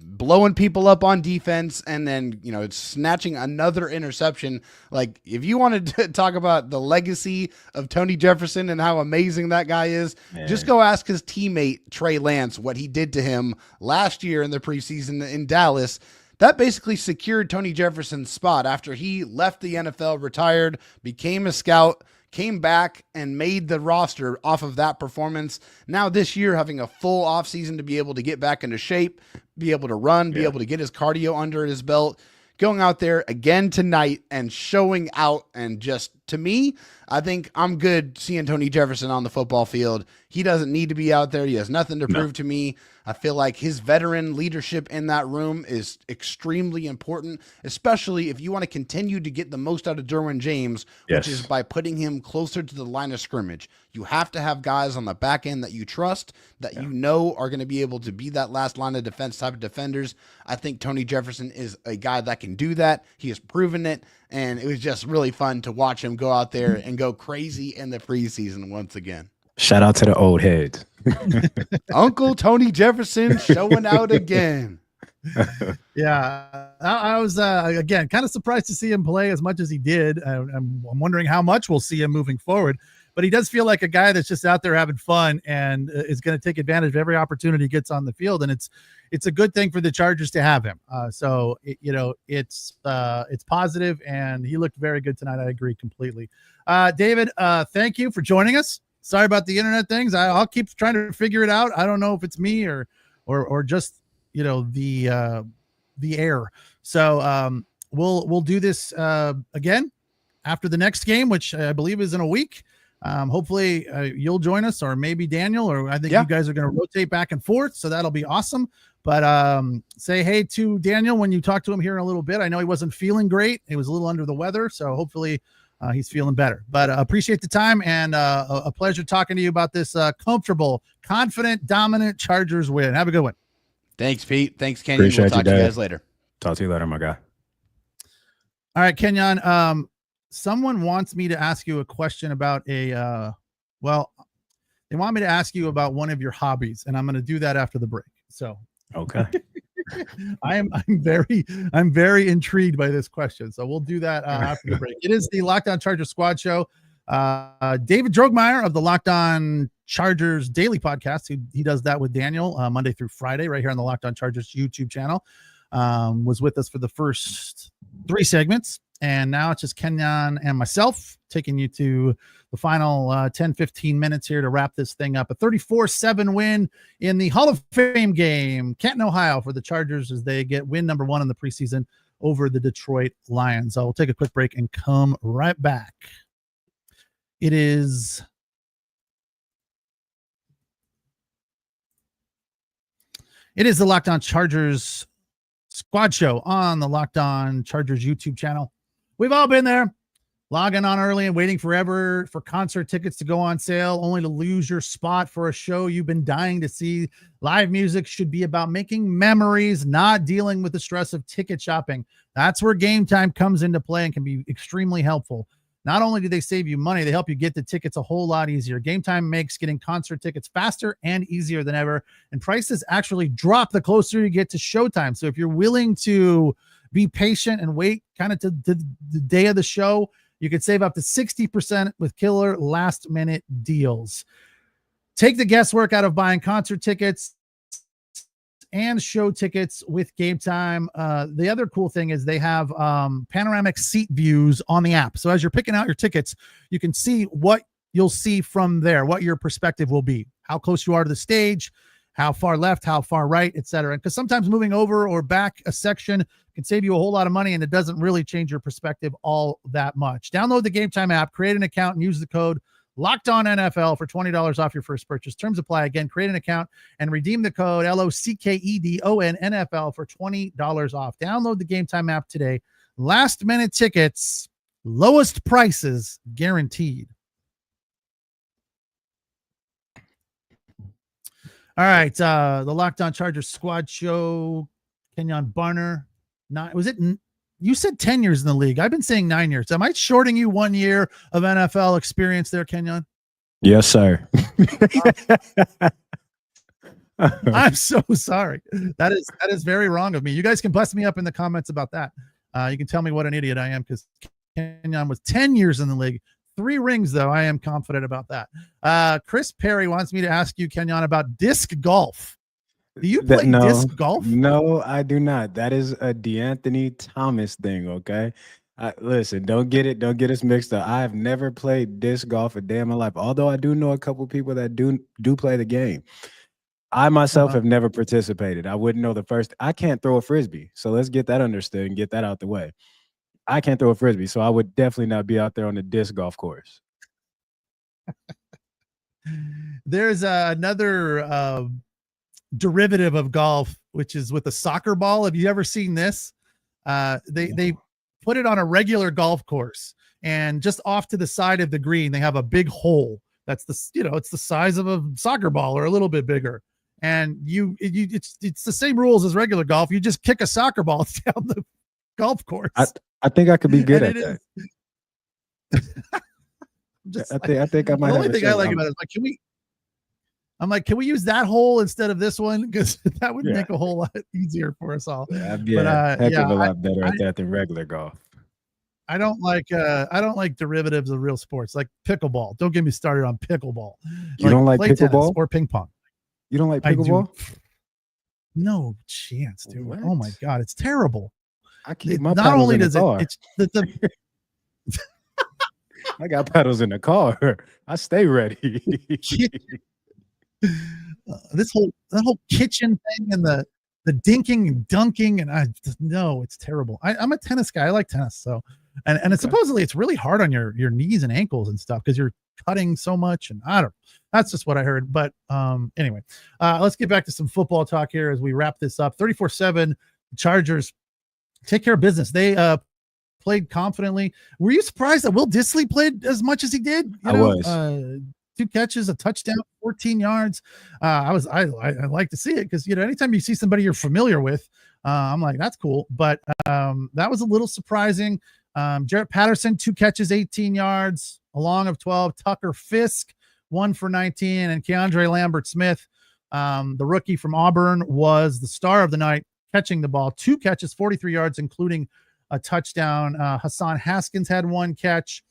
blowing people up on defense, and then, snatching another interception. Like, if you wanted to talk about the legacy of Tony Jefferson and how amazing that guy is, just go ask his teammate, Trey Lance, what he did to him last year in the preseason in Dallas. That basically secured Tony Jefferson's spot after he left the NFL, retired, became a scout, came back and made the roster off of that performance. Now this year, having a full offseason to be able to get back into shape, be able to run, be able to get his cardio under his belt, going out there again tonight and showing out. And just, to me, I think I'm good seeing Tony Jefferson on the football field. He doesn't need to be out there. He has nothing to prove to me. I feel like his veteran leadership in that room is extremely important, especially if you want to continue to get the most out of Derwin James, which is by putting him closer to the line of scrimmage. You have to have guys on the back end that you trust, that you know are going to be able to be that last line of defense type of defenders. I think Tony Jefferson is a guy that can do that. He has proven it, and it was just really fun to watch him go out there and go crazy in the preseason once again. Shout out to the old heads. Uncle Tony Jefferson showing out again. I was again kind of surprised to see him play as much as he did. I'm wondering how much we'll see him moving forward, but he does feel like a guy that's just out there having fun and is going to take advantage of every opportunity he gets on the field, and it's a good thing for the Chargers to have him. It's positive, and he looked very good tonight. I agree completely. David, thank you for joining us. Sorry about the internet things. I'll keep trying to figure it out. I don't know if it's me or just the air. So we'll do this again after the next game, which I believe is in a week. Hopefully you'll join us, or maybe Daniel, or I think you guys are going to rotate back and forth. So that'll be awesome. But say hey to Daniel when you talk to him here in a little bit. I know he wasn't feeling great. He was a little under the weather. So hopefully he's feeling better. But appreciate the time, and a pleasure talking to you about this comfortable, confident, dominant Chargers win. Have a good one. Thanks, Pete. Thanks, Kenyon. We'll talk to you guys later. Talk to you later, my guy. All right, Kenyon. Someone wants me to ask you a question about they want me to ask you about one of your hobbies, and I'm going to do that after the break. So, okay. I'm very intrigued by this question. So we'll do that after the break. It is the Lockdown Chargers Squad Show. David Drogemeyer of the Locked On Chargers Daily Podcast. He does that with Daniel Monday through Friday right here on the Locked On Chargers YouTube channel. Was with us for the first 3 segments. And now it's just Kenyon and myself taking you to the final 10-15 minutes here to wrap this thing up. A 34-7 win in the Hall of Fame game, Canton, Ohio, for the Chargers as they get win number 1 in the preseason over the Detroit Lions. I'll take a quick break and come right back. It is the Locked On Chargers Squad Show on the Locked On Chargers YouTube channel. We've all been there, logging on early and waiting forever for concert tickets to go on sale, only to lose your spot for a show you've been dying to see. Live music should be about making memories, not dealing with the stress of ticket shopping. That's where Game Time comes into play and can be extremely helpful. Not only do they save you money, they help you get the tickets a whole lot easier. Game Time makes getting concert tickets faster and easier than ever, and prices actually drop the closer you get to showtime. So if you're willing to be patient and wait kind of to the day of the show, you could save up to 60% with killer last-minute deals. Take the guesswork out of buying concert tickets and show tickets with Game Time. The other cool thing is they have panoramic seat views on the app. So as you're picking out your tickets, you can see what you'll see from there, what your perspective will be, how close you are to the stage, how far left, how far right, etc. Because sometimes moving over or back a section can save you a whole lot of money, and it doesn't really change your perspective all that much. Download the Game Time app, create an account, and use the code LOCKEDONNFL for $20 off your first purchase. Terms apply. Again, create an account and redeem the code LOCKEDONNFL for $20 off. Download the Game Time app today. Last minute tickets, lowest prices guaranteed. All right, the Locked On Chargers Squad Show. Kenyon Barnner. You said 10 years in the league. I've been saying 9 years. Am I shorting you 1 year of NFL experience there, Kenyon? Yes, sir. I'm so sorry. That is very wrong of me. You guys can bust me up in the comments about that. You can tell me what an idiot I am, because Kenyon was 10 years in the league. 3 rings, though. I am confident about that. Chris Perry wants me to ask you, Kenyon, about disc golf. Do you play disc golf? No, I do not. That is a DeAnthony Thomas thing, okay? Listen, don't get us mixed up. I have never played disc golf a day in my life, although I do know a couple people that do play the game. I myself have never participated. I wouldn't know the first. I can't throw a Frisbee, so let's get that understood and get that out the way. I can't throw a Frisbee, so I would definitely not be out there on the disc golf course. There's another derivative of golf, which is with a soccer ball. Have you ever seen this? They put it on a regular golf course, and just off to the side of the green, they have a big hole. That's it's the size of a soccer ball or a little bit bigger. And it's the same rules as regular golf. You just kick a soccer ball down the golf course. I think I could be good at that. I think I might. The only thing I like about it is can we use that hole instead of this one? Because that would make a whole lot easier for us all. I'd be a heck of a lot better at that than regular golf. I don't like derivatives of real sports like pickleball. Don't get me started on pickleball. You don't like pickleball or ping pong? You don't like pickleball? No chance, dude. What? Oh my god, it's terrible. I keep my not paddles only in the does car. it's the I got paddles in the car. I stay ready. that whole kitchen thing and the dinking and dunking, and it's terrible. I'm a tennis guy. I like tennis, so and supposedly it's really hard on your knees and ankles and stuff because you're cutting so much, and I don't. That's just what I heard. But anyway, let's get back to some football talk here as we wrap this up. 34-7, Chargers take care of business. They played confidently. Were you surprised that Will Dissly played as much as he did? I was. 2 catches, a touchdown, 14 yards. I like to see it because anytime you see somebody you're familiar with, I'm like, that's cool. But that was a little surprising. Jarrett Patterson, 2 catches, 18 yards, a long of 12. Tucker Fisk, 1 for 19, and KEANDRE Lambert Smith, the rookie from Auburn, was the star of the night, catching the ball. 2 catches, 43 yards, including a touchdown. Hassan Haskins had 1 catch.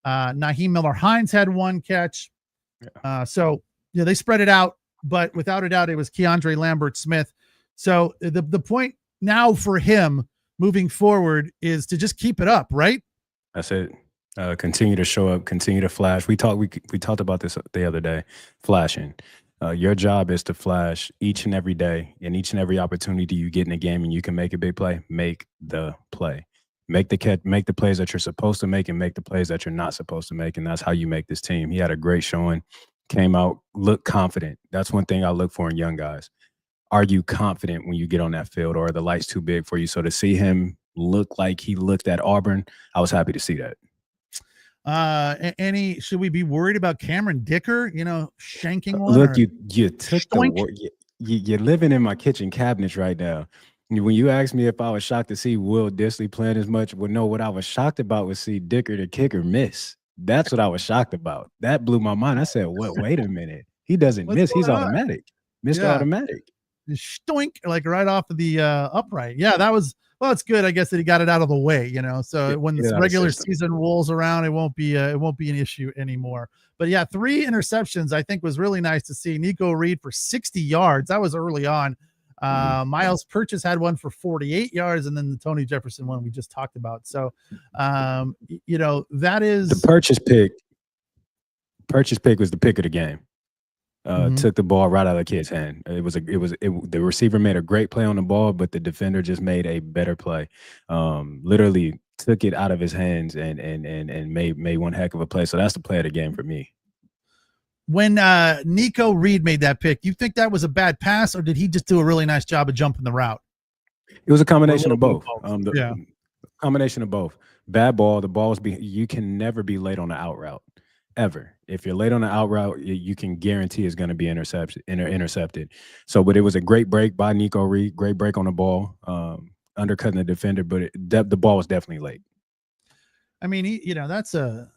Naheem Miller-Hines had 1 catch. So they spread it out, but without a doubt, it was KEANDRE Lambert Smith. So the point now for him moving forward is to just keep it up, right? That's it. Continue to show up, continue to flash. We talked about this the other day, flashing. Your job is to flash each and every day, and each and every opportunity you get in a game and you can make a big play, make the play. Make the catch, make the plays that you're supposed to make, and make the plays that you're not supposed to make. And that's how you make this team. He had a great showing, came out, looked confident. That's one thing I look for in young guys. Are you confident when you get on that field, or are the lights too big for you? So to see him look like he looked at Auburn, I was happy to see that. Should we be worried about Cameron Dicker, shanking one? Look, you took you're living in my kitchen cabinets right now. When you asked me if I was shocked to see Will Dissly playing as much, well, no, what I was shocked about was see Dicker, the kicker, miss. That's what I was shocked about. That blew my mind. I said, "What? Wait a minute. He doesn't miss. He's automatic. Mr. Automatic." Stoink, like right off of the upright. Yeah, that was, well, it's good, I guess, that he got it out of the way, so when the regular season rolls around, it won't be an issue anymore. But yeah, 3 interceptions I think was really nice to see. Nico Reed for 60 yards. That was early on. Miles Purchase had one for 48 yards, and then the Tony Jefferson one we just talked about. So that is the Purchase pick. Purchase pick was the pick of the game. Took the ball right out of the kid's hand. The receiver made a great play on the ball, but the defender just made a better play. Literally took it out of his hands and made one heck of a play. So that's the play of the game for me. When Nico Reed made that pick, you think that was a bad pass, or did he just do a really nice job of jumping the route? It was a combination of both. Combination of both. Bad ball. The ball's you can never be late on the out route, ever. If you're late on the out route, you can guarantee it's going to be intercepted. So, but it was a great break by Nico Reed. Great break on the ball, undercutting the defender, but the ball was definitely late. I mean, that's a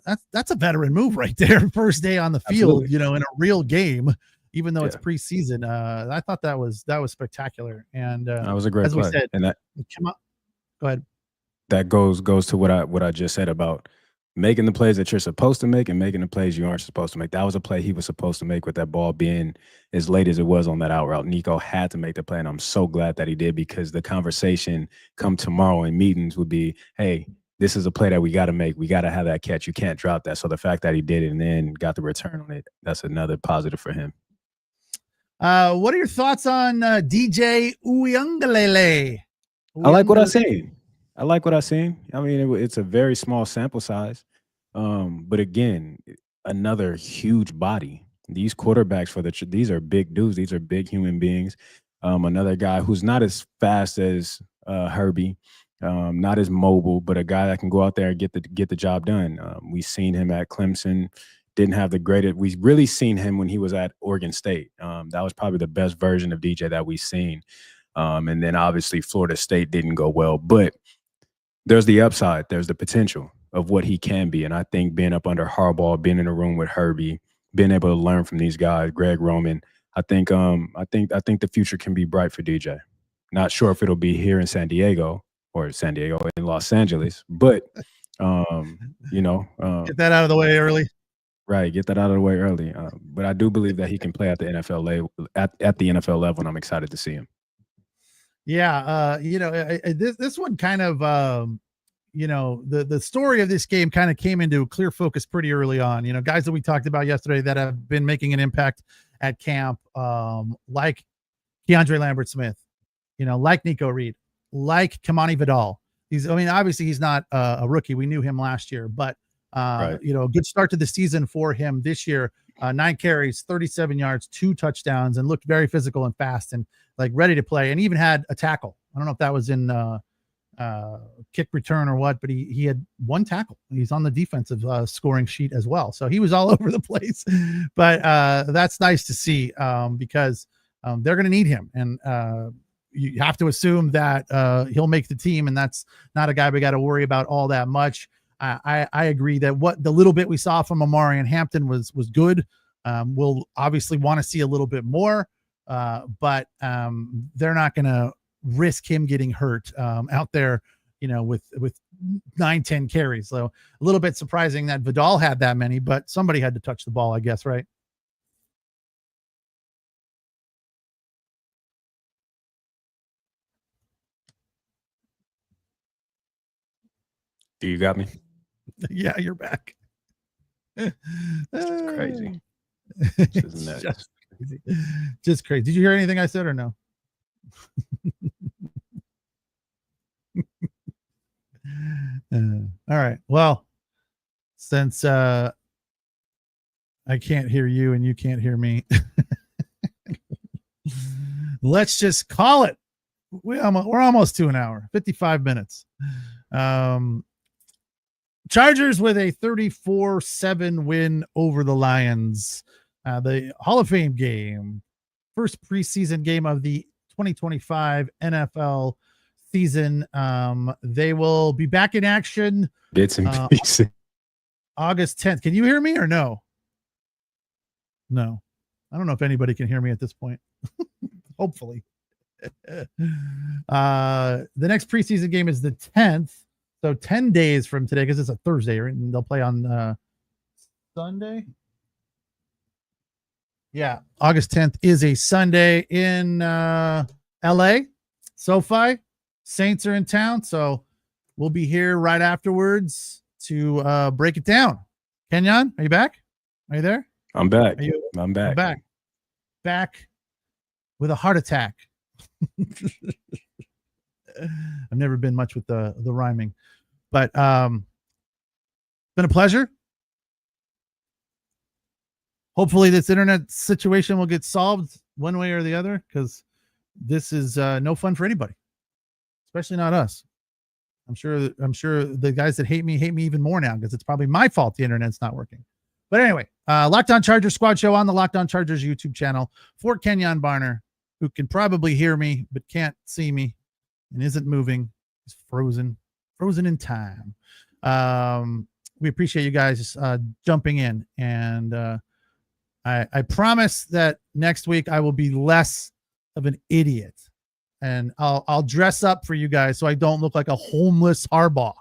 veteran move right there. First day on the field, Absolutely. In a real game, even though it's preseason. I thought that was spectacular. And that was a great as play. we said, and that come on, go ahead. That goes to what I just said about making the plays that you're supposed to make and making the plays you aren't supposed to make. That was a play he was supposed to make with that ball being as late as it was on that out route. Nico had to make the play, and I'm so glad that he did, because the conversation come tomorrow in meetings would be, hey, this is a play that we got to make. We got to have that catch. You can't drop that. So the fact that he did it and then got the return on it, that's another positive for him. What are your thoughts on DJ Uiagalelei? I like what I seen. I mean, it's a very small sample size. But again, another huge body. These quarterbacks these are big dudes. These are big human beings. Another guy who's not as fast as Herbie, not as mobile, but a guy that can go out there and get the job done. We've seen him at Clemson. Didn't have the greatest. We've really seen him when he was at Oregon State. That was probably the best version of DJ that we've seen. And then obviously Florida State didn't go well, but there's the upside. There's the potential of what he can be. And I think being up under Harbaugh, being in a room with Herbie, being able to learn from these guys, Greg Roman, I think the future can be bright for DJ. Not sure if it'll be here in San Diego in Los Angeles, but get that out of the way early. Right, get that out of the way early. But I do believe that he can play at the NFL level, at the NFL level, and I'm excited to see him. Yeah, this one kind of, the story of this game kind of came into clear focus pretty early on. Guys that we talked about yesterday that have been making an impact at camp, like KEANDRE Lambert Smith, like Nico Reed, like Kamani Vidal. Obviously he's not a rookie. We knew him last year, but a good start to the season for him this year. 9 carries, 37 yards, 2 touchdowns, and looked very physical and fast and like ready to play, and even had a tackle. I don't know if that was in kick return or what, but he had 1 tackle. He's on the defensive scoring sheet as well. So he was all over the place, but that's nice to see because they're going to need him. And you have to assume that he'll make the team, and that's not a guy we got to worry about all that much. I agree that what the little bit we saw from OMARION HAMPTON was good. We'll obviously want to see a little bit more, but they're not going to risk him getting hurt out there, with 9-10 carries. So a little bit surprising that Vidal had that many, but somebody had to touch the ball, I guess, right? Do you got me? Yeah, you're back. It's crazy. This is nuts. Just crazy. Just crazy. Did you hear anything I said or no? All right. Well, since I can't hear you and you can't hear me, let's just call it. We're almost to an hour, 55 minutes. Chargers with a 34-7 win over the Lions. The Hall of Fame game, first preseason game of the 2025 NFL season. They will be back in action. Bits and pieces. August 10th. Can you hear me or no? No. I don't know if anybody can hear me at this point. Hopefully. The next preseason game is the 10th. So 10 days from today, because it's a Thursday, right? And they'll play on Sunday. Yeah, August 10th is a Sunday in LA, SoFi. Saints are in town, so we'll be here right afterwards to break it down. Kenyon, are you back? Are you there? I'm back. I'm back. Back with a heart attack. I've never been much with the rhyming, but been a pleasure. Hopefully this internet situation will get solved one way or the other, because this is no fun for anybody, especially not us. I'm sure the guys that hate me even more now, because it's probably my fault the internet's not working. But anyway, Locked On Chargers Squad Show on the Locked On Chargers YouTube channel for Kenyon Barner, who can probably hear me but can't see me and isn't moving. He's frozen in time. We appreciate you guys jumping in, and I promise that next week I will be less of an idiot, and I'll dress up for you guys so I don't look like a homeless Harbaugh.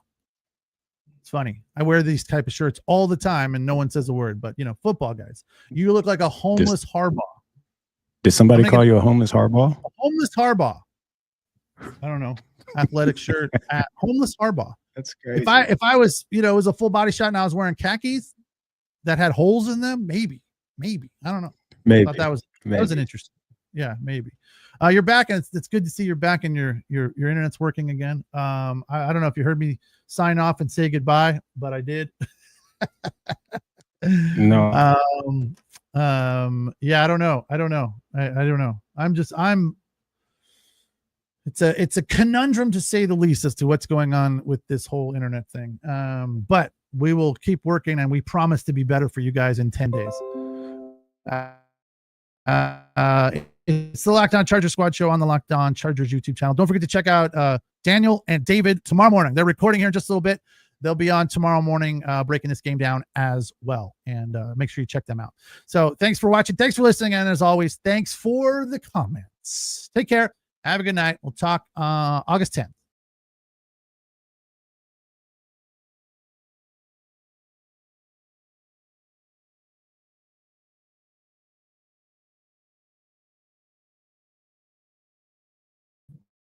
It's funny. I wear these type of shirts all the time and no one says a word, but football guys, you look like a homeless Harbaugh. Did somebody call you a homeless Harbaugh? A homeless Harbaugh. I don't know. Athletic shirt at homeless Harbaugh. That's crazy. If I was, it was a full body shot and I was wearing khakis that had holes in them, maybe. I don't know. Maybe. I thought that was an interesting. Yeah, maybe. You're back, and it's good to see you're back and your internet's working again. I don't know if you heard me sign off and say goodbye, but I did. No. Yeah, I don't know. I don't know. It's a conundrum, to say the least, as to what's going on with this whole internet thing. But we will keep working, and we promise to be better for you guys in 10 days. It's the Locked On Chargers Squad Show on the Locked On Chargers YouTube channel. Don't forget to check out Daniel and David tomorrow morning. They're recording here in just a little bit. They'll be on tomorrow morning, breaking this game down as well. And make sure you check them out. So thanks for watching. Thanks for listening. And as always, thanks for the comments. Take care. Have a good night. We'll talk August 10th.